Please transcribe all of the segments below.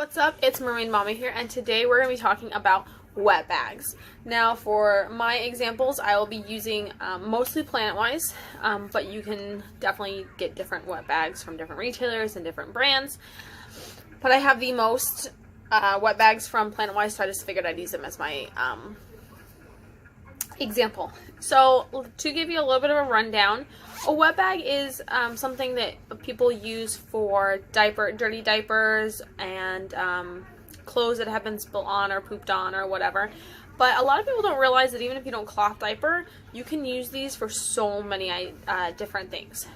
What's up? It's Mermaid Mama here, and today we're going to be talking about wet bags. Now, for my examples, I will be using mostly Planetwise, but you can definitely get different wet bags from different retailers and different brands. But I have the most wet bags from Planetwise, so I just figured I'd use them as my example. So, to give you a little bit of a rundown, a wet bag is something that people use for dirty diapers and clothes that have been spilled on or pooped on or whatever. But a lot of people don't realize that even if you don't cloth diaper, you can use these for so many different things.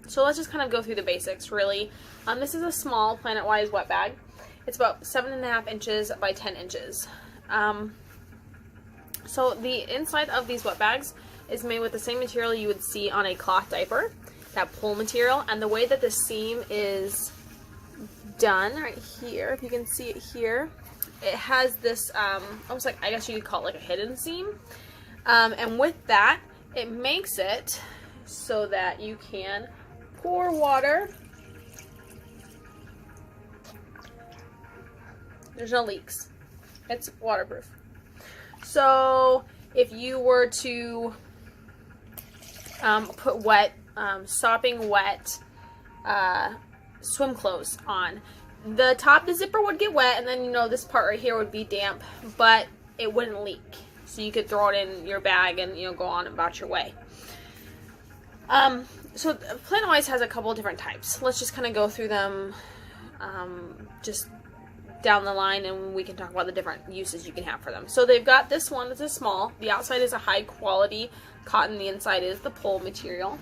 So let's just kind of go through the basics, really. This is a small Planetwise wet bag. It's about 7.5 inches by 10 inches. So the inside of these wet bags is made with the same material you would see on a cloth diaper, that pull material, and the way that the seam is done right here, if you can see it here, it has this almost like, I guess you could call it like a hidden seam, and with that it makes it so that you can pour water. There's no leaks. It's waterproof. So if you were to put sopping wet swim clothes on, the top, the zipper would get wet, and then, you know, this part right here would be damp, but it wouldn't leak. So you could throw it in your bag and, you know, go on about your way. So Planetwise has a couple of different types. Let's just kind of go through them just down the line, and we can talk about the different uses you can have for them. So they've got this one that's a small. The outside is a high quality cotton. The inside is the pull material.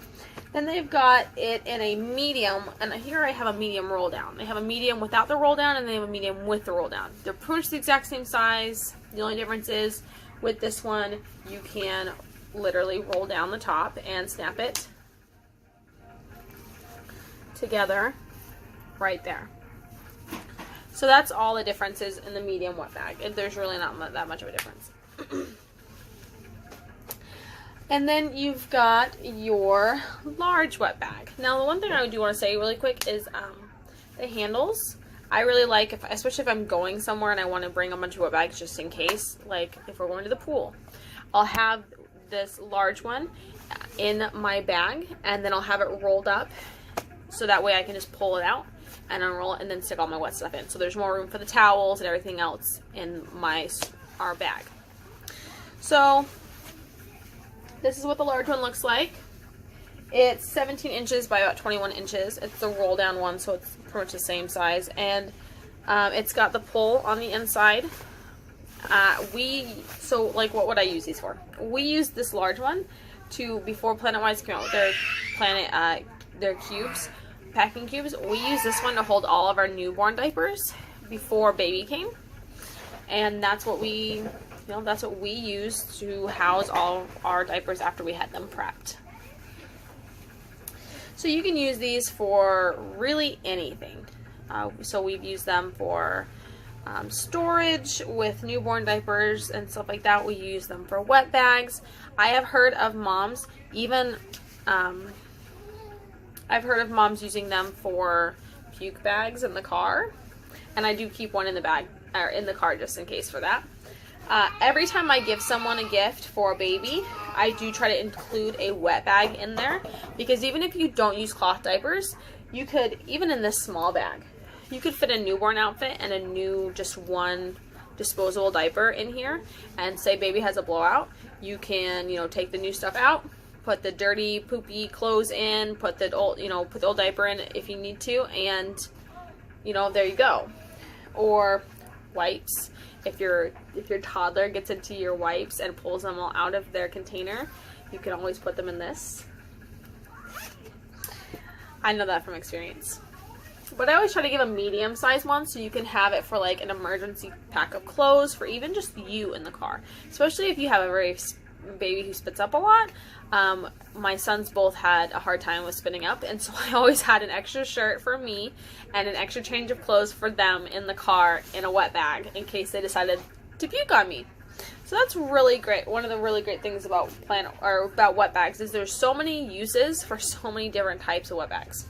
Then they've got it in a medium, and here I have a medium roll down. They have a medium without the roll down, and they have a medium with the roll down. They're pretty much the exact same size. The only difference is with this one, you can literally roll down the top and snap it together right there. So that's all the differences in the medium wet bag. There's really not that much of a difference. And then you've got your large wet bag. Now, the one thing I do want to say really quick is the handles. I really like, especially if I'm going somewhere and I want to bring a bunch of wet bags just in case, like if we're going to the pool. I'll have this large one in my bag, and then I'll have it rolled up so that way I can just pull it out and unroll it and then stick all my wet stuff in. So there's more room for the towels and everything else in our bag. So this is what the large one looks like. It's 17 inches by about 21 inches. It's the roll down one, so it's pretty much the same size. And it's got the pull on the inside. So like, what would I use these for? We used this large one before Planetwise came out with their cubes. Packing cubes. We use this one to hold all of our newborn diapers before baby came, and that's what we use to house all our diapers after we had them prepped. So you can use these for really anything. So we've used them for storage with newborn diapers and stuff like that. We use them for wet bags. I have heard of moms I've heard of moms using them for puke bags in the car, and I do keep one in the bag or in the car just in case for that. Every time I give someone a gift for a baby, I do try to include a wet bag in there, because even if you don't use cloth diapers, you could, even in this small bag, you could fit a newborn outfit and a new just one disposable diaper in here, and say baby has a blowout, you can, you know, take the new stuff out, put the dirty, poopy clothes in, put the old diaper in if you need to, and, you know, there you go. Or wipes. If your toddler gets into your wipes and pulls them all out of their container, you can always put them in this. I know that from experience. But I always try to give a medium-sized one so you can have it for like an emergency pack of clothes for even just you in the car. Especially if you have a baby who spits up a lot. My sons both had a hard time with spitting up, and so I always had an extra shirt for me and an extra change of clothes for them in the car in a wet bag in case they decided to puke on me. So that's really great. One of the really great things about wet bags is there's so many uses for so many different types of wet bags.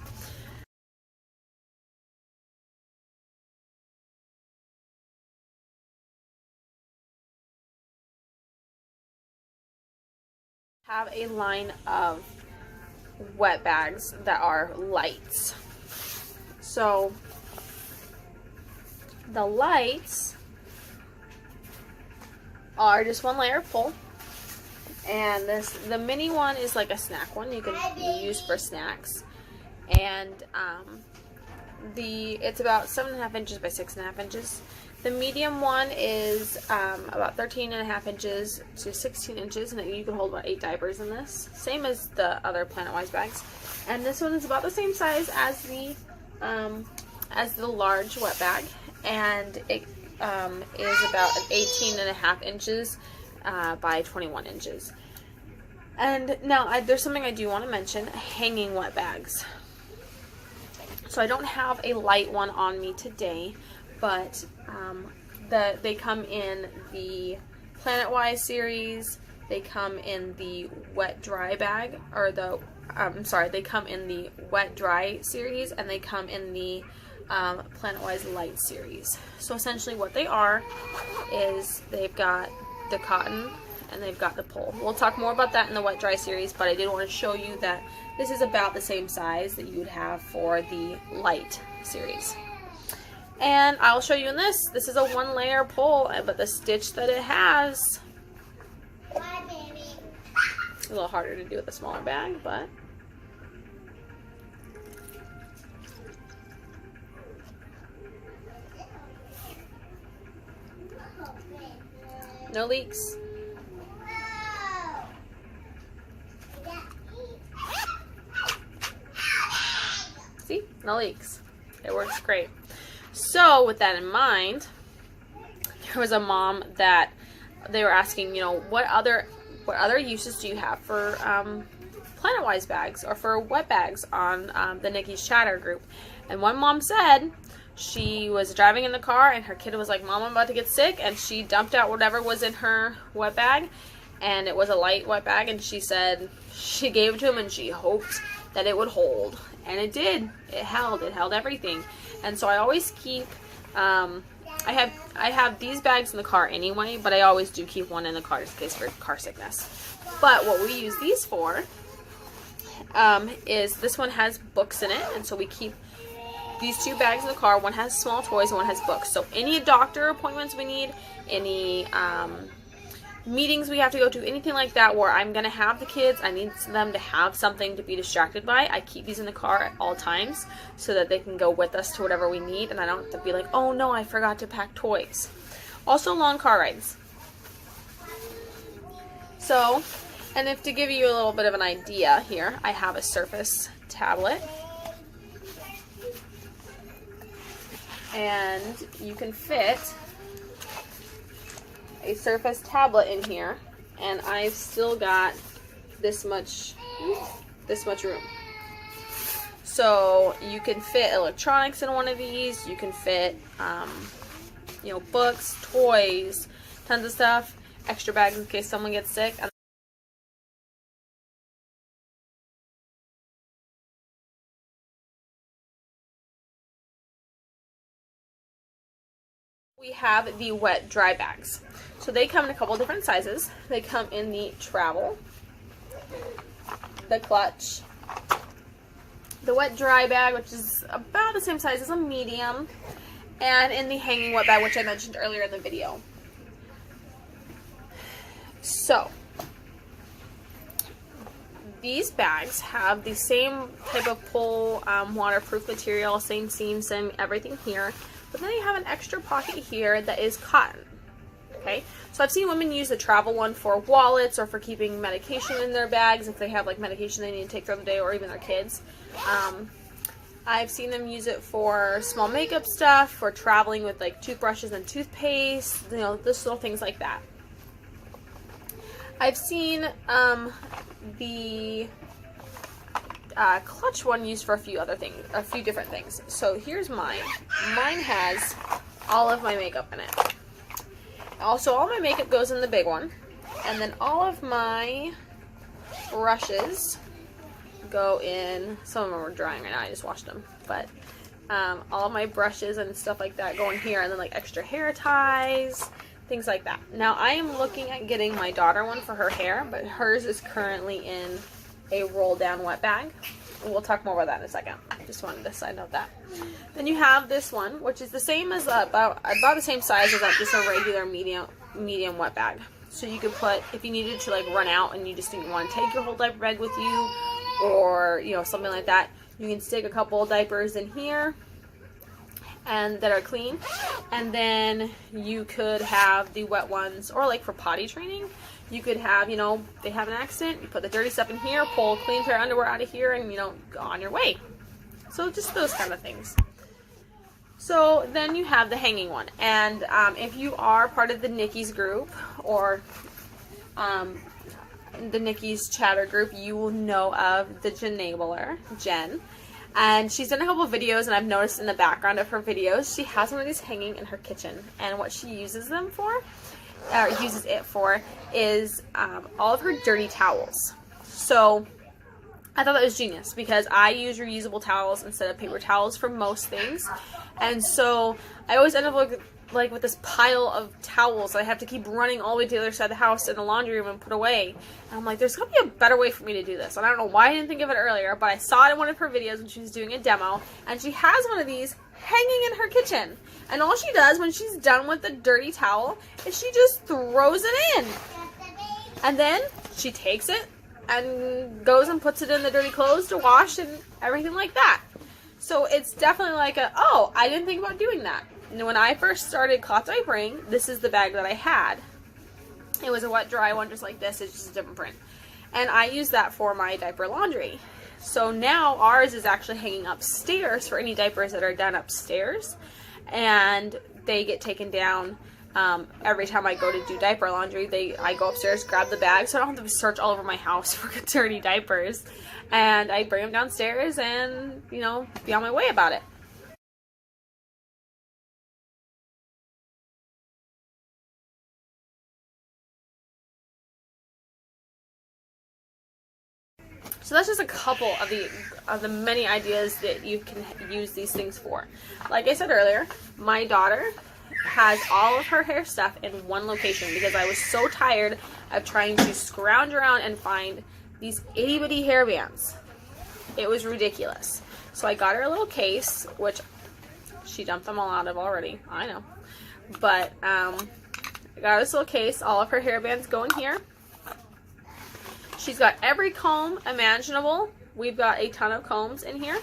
Have a line of wet bags that are lights. So the lights are just one layer of pull, and the mini one is like a snack one you can use for snacks, and it's about 7.5 inches by 6.5 inches. The medium one is about 13.5 inches to 16 inches, and you can hold about 8 diapers in this. Same as the other Planetwise bags. And this one is about the same size as the large wet bag, and it is about 18.5 inches by 21 inches. And now they there's something I do want to mention: hanging wet bags. So I don't have a light one on me today, but they come in the Planetwise series. They come in the wet dry bag, or they come in the wet dry series, and they come in the Planetwise light series. So essentially what they are is they've got the cotton and they've got the pull. We'll talk more about that in the wet dry series, but I did want to show you that this is about the same size that you would have for the light series. And I'll show you in this. This is a 1-layer pull, but the stitch that it has, a little harder to do with a smaller bag, but no leaks. See? No leaks. It works great. So with that in mind, there was a mom that they were asking, what other uses do you have for Planetwise bags or for wet bags on the Nikki's Chatter group? And one mom said she was driving in the car and her kid was like, "Mom, I'm about to get sick," and she dumped out whatever was in her wet bag, and it was a light wet bag, and she said she gave it to him and she hoped that it would hold, and it did. It held everything. And so I always keep I have these bags in the car anyway, but I always do keep one in the car just in case for car sickness. But what we use these for is this one has books in it, and so we keep these 2 bags in the car. One has small toys and one has books. So any doctor appointments we need, any meetings we have to go to, anything like that where I'm going to have the kids, I need them to have something to be distracted by, I keep these in the car at all times so that they can go with us to whatever we need, and I don't have to be like, "Oh no, I forgot to pack toys." Also long car rides. So, and if to give you a little bit of an idea here, I have a Surface tablet. And you can fit a Surface tablet in here, and I've still got this much room. So you can fit electronics in one of these. You can fit, books, toys, tons of stuff. Extra bags in case someone gets sick. We have the wet dry bags. So they come in a couple different sizes. They come in the travel, the clutch, the wet dry bag, which is about the same size as a medium, and in the hanging wet bag, which I mentioned earlier in the video. So these bags have the same type of pull, waterproof material, same seam, same everything here. But then you have an extra pocket here that is cotton. Okay, so I've seen women use the travel one for wallets or for keeping medication in their bags if they have like medication they need to take throughout the day, or even their kids. I've seen them use it for small makeup stuff, for traveling with like toothbrushes and toothpaste, just little things like that. I've seen the clutch one used for a few different things. So here's mine. Mine has all of my makeup in it. Also, all my makeup goes in the big one, and then all of my brushes go in. Some of them are drying right now, I just washed them, but all of my brushes and stuff like that go in here, and then like extra hair ties, things like that. Now I am looking at getting my daughter one for her hair, but hers is currently in a roll down wet bag. We'll talk more about that in a second. Just wanted to side note that. Then you have this one, which is the same as about the same size as just a regular medium wet bag. So you could put, if you needed to like run out and you just didn't want to take your whole diaper bag with you, or you know, something like that, you can stick a couple of diapers in here and that are clean, and then you could have the wet ones, or like for potty training, you could have, you know, they have an accident, you put the dirty stuff in here, pull a clean pair of underwear out of here, and you know, go on your way. So just those kind of things. So then you have the hanging one, and if you are part of the Nikki's group, or the Nikki's chatter group, you will know of the Jenabler, Jen. And she's done a couple of videos, and I've noticed in the background of her videos, she has one of these hanging in her kitchen. And what she uses them for, or uses it for, is all of her dirty towels. So I thought that was genius, because I use reusable towels instead of paper towels for most things. And so I always end up with this pile of towels I have to keep running all the way to the other side of the house in the laundry room and put away. And I'm like, there's got to be a better way for me to do this. And I don't know why I didn't think of it earlier, but I saw it in one of her videos when she was doing a demo, and she has one of these hanging in her kitchen. And all she does when she's done with the dirty towel is she just throws it in. And then she takes it and goes and puts it in the dirty clothes to wash and everything like that. So it's definitely like oh, I didn't think about doing that. And when I first started cloth diapering, this is the bag that I had. It was a wet dry one just like this, it's just a different print. And I use that for my diaper laundry. So now ours is actually hanging upstairs for any diapers that are done upstairs. And they get taken down every time I go to do diaper laundry. I go upstairs, grab the bag, so I don't have to search all over my house for dirty diapers. And I bring them downstairs and, you know, be on my way about it. So that's just a couple of the many ideas that you can use these things for. Like I said earlier, my daughter has all of her hair stuff in one location because I was so tired of trying to scrounge around and find these itty-bitty hair bands. It was ridiculous. So I got her a little case, which she dumped them all out of already. I know. But I got this little case. All of her hair bands go in here. She's got every comb imaginable. We've got a ton of combs in here.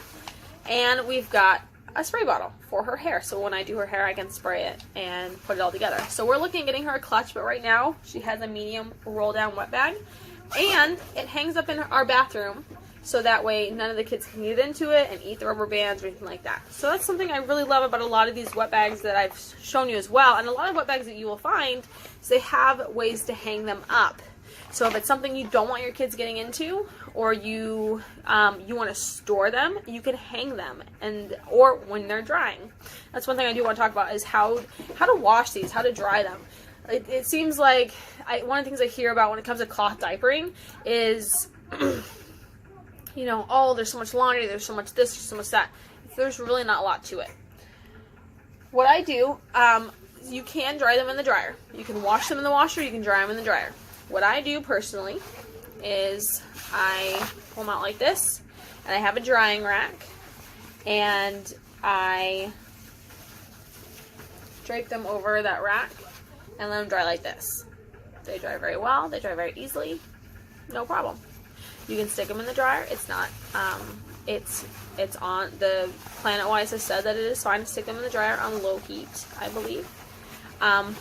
And we've got a spray bottle for her hair. So when I do her hair, I can spray it and put it all together. So we're looking at getting her a clutch, but right now she has a medium roll down wet bag. And it hangs up in our bathroom, so that way none of the kids can get into it and eat the rubber bands or anything like that. So that's something I really love about a lot of these wet bags that I've shown you as well. And a lot of wet bags that you will find is they have ways to hang them up. So if it's something you don't want your kids getting into, or you want to store them, you can hang them, or when they're drying. That's one thing I do want to talk about, is how to wash these, how to dry them. It seems like one of the things I hear about when it comes to cloth diapering is, you know, oh, there's so much laundry, there's so much this, there's so much that. There's really not a lot to it. What I do, you can dry them in the dryer. You can wash them in the washer, you can dry them in the dryer. What I do personally is I pull them out like this, and I have a drying rack, and I drape them over that rack and let them dry like this. They dry very well, they dry very easily, no problem. You can stick them in the dryer. It's not, it's on, the Planetwise has said that it is fine to stick them in the dryer on low heat, I believe.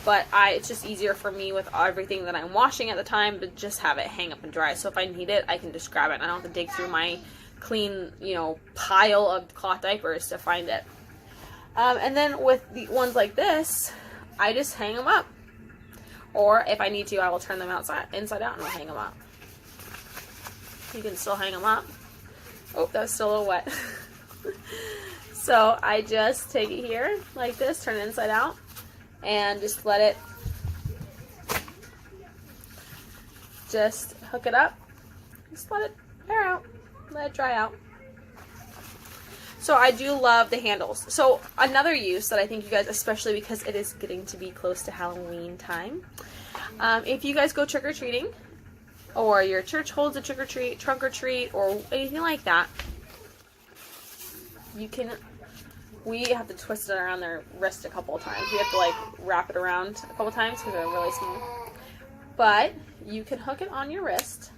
But it's just easier for me with everything that I'm washing at the time to just have it hang up and dry. So if I need it, I can just grab it, and I don't have to dig through my clean, you know, pile of cloth diapers to find it. And then with the ones like this, I just hang them up. Or if I need to, I will turn them inside out and I'll hang them up. You can still hang them up. Oh, that was still a little wet. So I just take it here like this, turn it inside out, and just let it, just hook it up, just let it air out, let it dry out. So I do love the handles. So another use that I think you guys, especially because it is getting to be close to Halloween time, if you guys go trick-or-treating, or your church holds a trick-or-treat, trunk-or-treat, or anything like that, we have to twist it around their wrist a couple of times. We have to like wrap it around a couple of times because they're really small. But you can hook it on your wrist.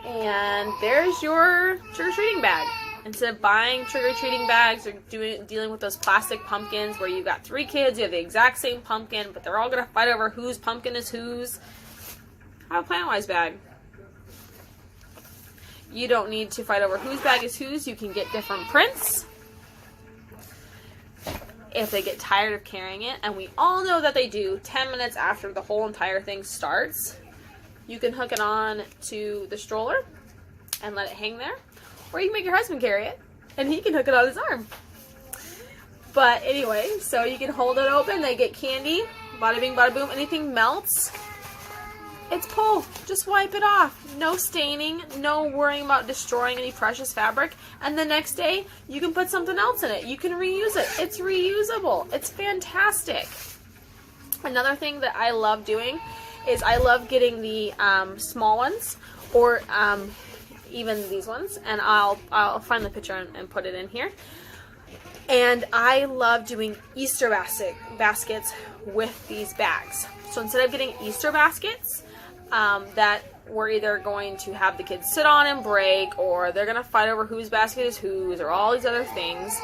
And there's your trick-or-treating bag. Instead of buying trick-or-treating bags or dealing with those plastic pumpkins where you've got 3 kids, you have the exact same pumpkin, but they're all going to fight over whose pumpkin is whose, have a Planetwise bag. You don't need to fight over whose bag is whose. You can get different prints if they get tired of carrying it, and we all know that they do 10 minutes after the whole entire thing starts. You can hook it on to the stroller and let it hang there. Or you can make your husband carry it, and he can hook it on his arm. But anyway, so you can hold it open. They get candy. Bada bing, bada boom. Anything melts, it's pull. Just wipe it off. No staining. No worrying about destroying any precious fabric. And the next day, you can put something else in it. You can reuse it. It's reusable. It's fantastic. Another thing that I love doing is I love getting the small ones, or even these ones, and I'll find the picture and put it in here. And I love doing Easter baskets with these bags. So instead of getting Easter baskets that we're either going to have the kids sit on and break, or they're going to fight over whose basket is whose, or all these other things,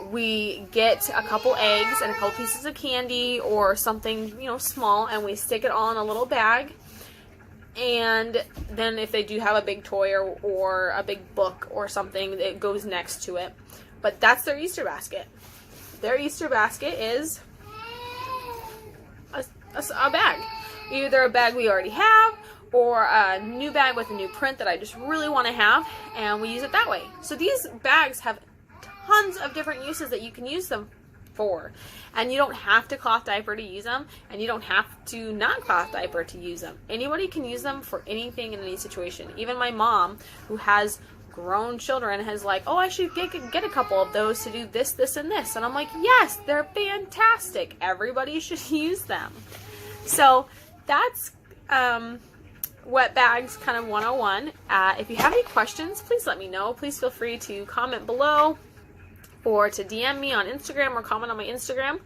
we get a couple eggs and a couple pieces of candy or something, you know, small, and we stick it all in a little bag. And then if they do have a big toy or a big book or something, it goes next to it. But that's their Easter basket. Their Easter basket is a bag. Either a bag we already have, or a new bag with a new print that I just really want to have, and we use it that way. So these bags have tons of different uses that you can use them for. And you don't have to cloth diaper to use them, and you don't have to not cloth diaper to use them. Anybody can use them for anything in any situation. Even my mom, who has grown children, has like, oh, I should get a couple of those to do this, this, and this. And I'm like, yes, they're fantastic. Everybody should use them. So that's Wetbags kind of 101. If you have any questions, please let me know. Please feel free to comment below, or to DM me on Instagram, or comment on my Instagram.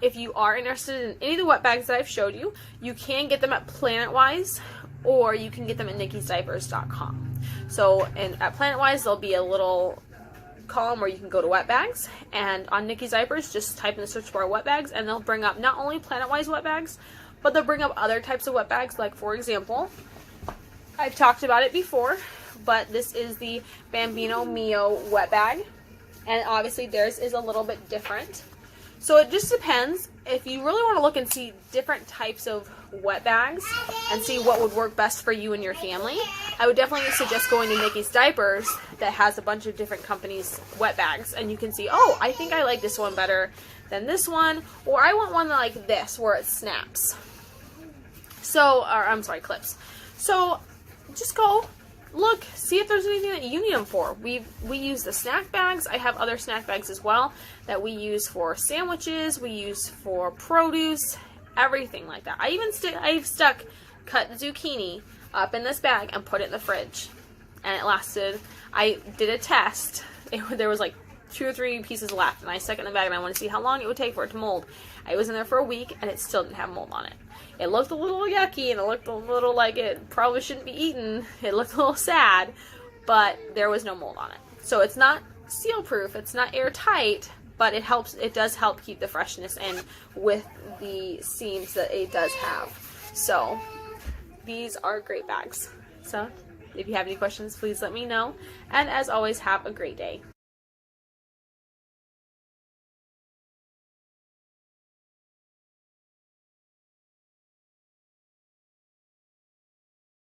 If you are interested in any of the wet bags that I've showed you, you can get them at Planetwise, or you can get them at nickysdiapers.com. So at Planetwise, there'll be a little column where you can go to wet bags, and on Nikki's Diapers, just type in the search bar wet bags, and they'll bring up not only Planetwise wet bags, but they'll bring up other types of wet bags. Like, for example, I've talked about it before, but this is the Bambino Mio wet bag. And obviously theirs is a little bit different. So it just depends. If you really want to look and see different types of wet bags and see what would work best for you and your family, I would definitely suggest going to Nikki's Diapers, that has a bunch of different companies' wet bags. And you can see, oh, I think I like this one better than this one. Or I want one like this where it snaps. So, or I'm sorry, clips. So just go look, see if there's anything that you need them for. We use the snack bags. I have other snack bags as well that we use for sandwiches, we use for produce, everything like that. I've stuck cut zucchini up in this bag and put it in the fridge, and it lasted. I did a test. There was like 2 or 3 pieces left, and I stuck it in the bag, and I wanted to see how long it would take for it to mold. I was in there for a week, and it still didn't have mold on it. It looked a little yucky, and it looked a little like it probably shouldn't be eaten. It looked a little sad, but there was no mold on it. So it's not seal-proof, it's not airtight, but it helps. It does help keep the freshness in with the seams that it does have. So these are great bags. So if you have any questions, please let me know. And as always, have a great day.